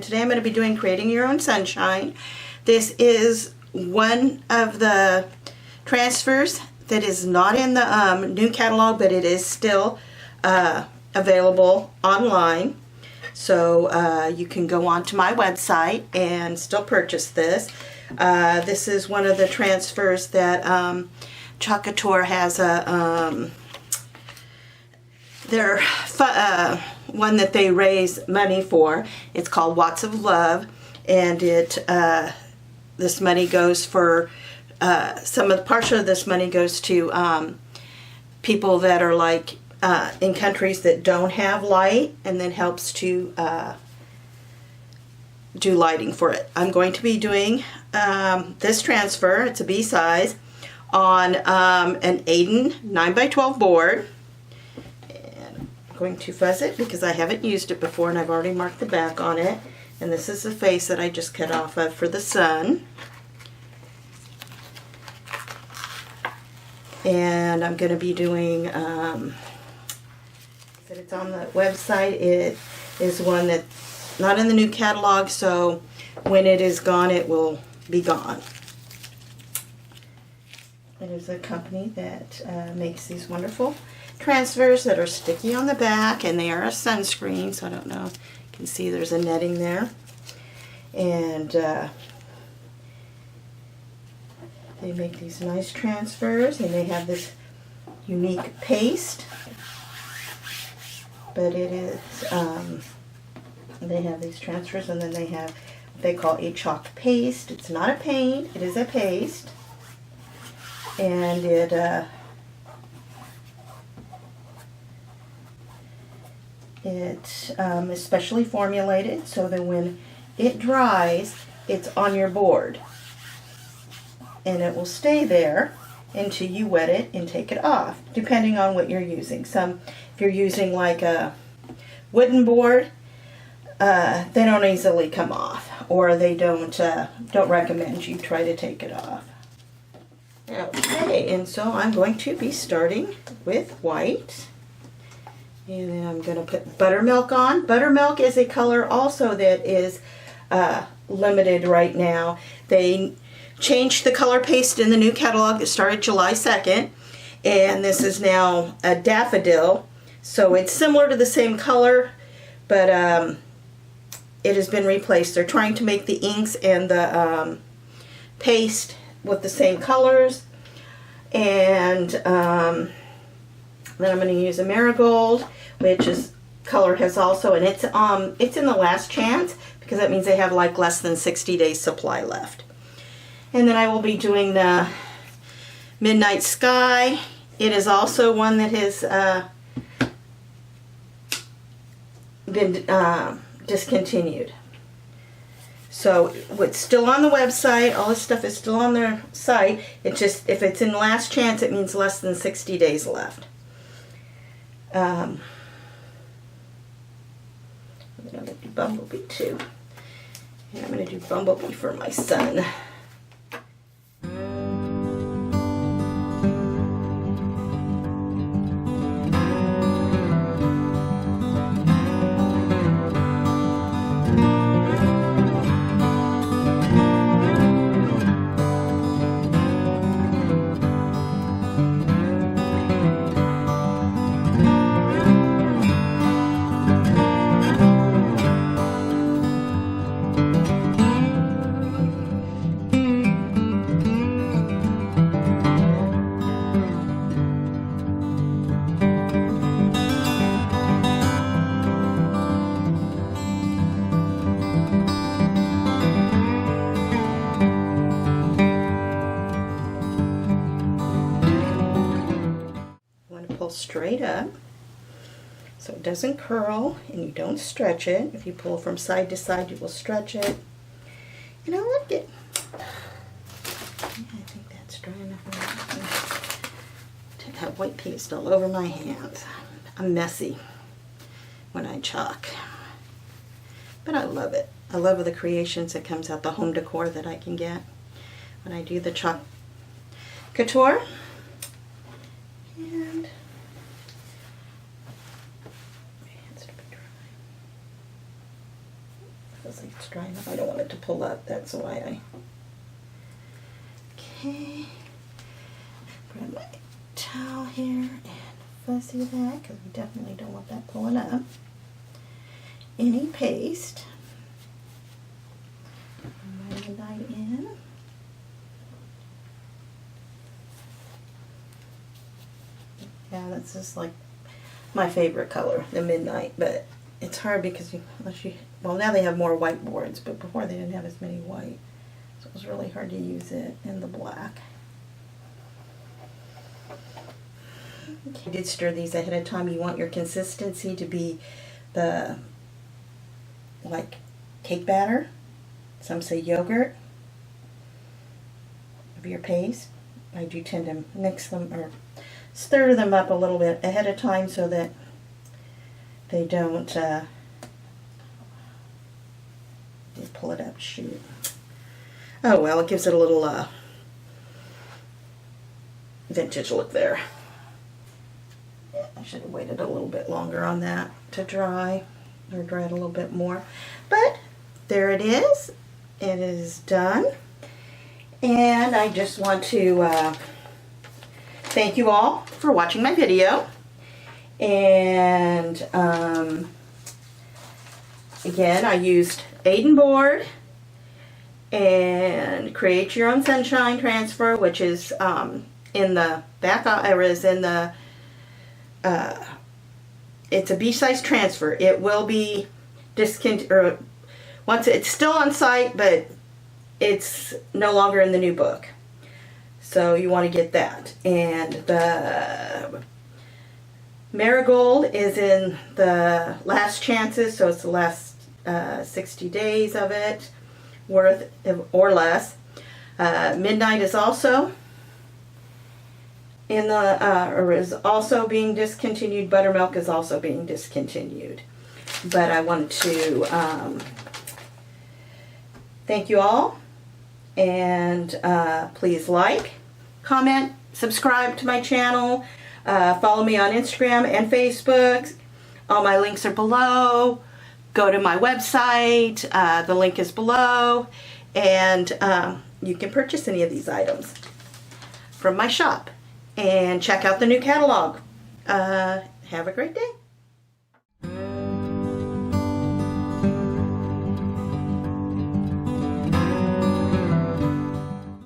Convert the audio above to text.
today I'm going to be doing Creating Your Own Sunshine. This is one of the transfers that is not in the new catalog, but it is still available online. So you can go onto my website and still purchase this. This is one of the transfers that Chalk Couture has a their one that they raise money for. It's called Watts of Love, and this money goes for partial of this money goes to people that are like in countries that don't have light, and then helps to do lighting for it. I'm going to be doing this transfer. It's a B size on an Aiden 9x12 board. And I'm going to fuzz it because I haven't used it before and I've already marked the back on it. And this is the face that I just cut off of for the sun. And I'm going to be doing, it's on the website. It is one that's not in the new catalog, so when it is gone, it will be gone. It is a company that makes these wonderful transfers that are sticky on the back, and they are a sunscreen, so I don't know, you can see there's a netting there. And they make these nice transfers, and they have this unique paste, but it is, they have these transfers, and then they have what they call a chalk paste. It's not a paint, it is a paste, and it is specially formulated so that when it dries, it's on your board, and it will stay there until you wet it and take it off, depending on what you're using. If you're using like a wooden board, they don't easily come off, or they don't recommend you try to take it off. Okay, and so I'm going to be starting with white, and then I'm going to put Buttermilk on. Buttermilk is a color also that is limited right now. They changed the color paste in the new catalog that started July 2nd, and this is now a daffodil, so it's similar to the same color, but it has been replaced. They're trying to make the inks and the paste with the same colors. And then I'm going to use a Marigold, which is color has also, and it's in the last chance, because that means they have like less than 60 days supply left. And then I will be doing the Midnight Sky. It is also one that has been discontinued. So it's still on the website. All this stuff is still on their site. It just, if it's in last chance, it means less than 60 days left. I'm going to do Bumblebee too. And I'm going to do Bumblebee for my son. Straight up so it doesn't curl, and you don't stretch it. If you pull from side to side, you will stretch it, and I like it. Yeah, I think that's dry enough. Take that white paste all over my hands. I'm messy when I chalk, but I love it. I love the creations that comes out, the home decor that I can get when I do the Chalk Couture. And because it's dry enough. I don't want it to pull up. That's why I... Okay. Grab my towel here and fuzzy that, because we definitely don't want that pulling up. Any paste. My midnight in. Yeah, that's just like my favorite color, the midnight, but it's hard because well, now they have more white boards, but before they didn't have as many white, so it was really hard to use it in the black. Okay. I did stir these ahead of time. You want your consistency to be the like cake batter, some say yogurt, of your paste. I do tend to mix them or stir them up a little bit ahead of time so that they don't just pull it up. Shoot. Oh well, it gives it a little vintage look there. Yeah, I should have waited a little bit longer on that to dry, or dry it a little bit more. But there it is. It is done. And I just want to thank you all for watching my video. And again, I used Aiden board and Create Your Own Sunshine Transfer, which is in the back, is in the it's a B-size transfer. It will be discontinued, once it's still on site, but it's no longer in the new book. So you want to get that. And the Marigold is in the last chances, so it's the last 60 days of it worth or less. Midnight is also in the or is also being discontinued. Buttermilk is also being discontinued. But I wanted to thank you all, and please like, comment, subscribe to my channel, follow me on Instagram and Facebook. All my links are below. Go to my website, the link is below, and you can purchase any of these items from my shop and check out the new catalog. Have a great day.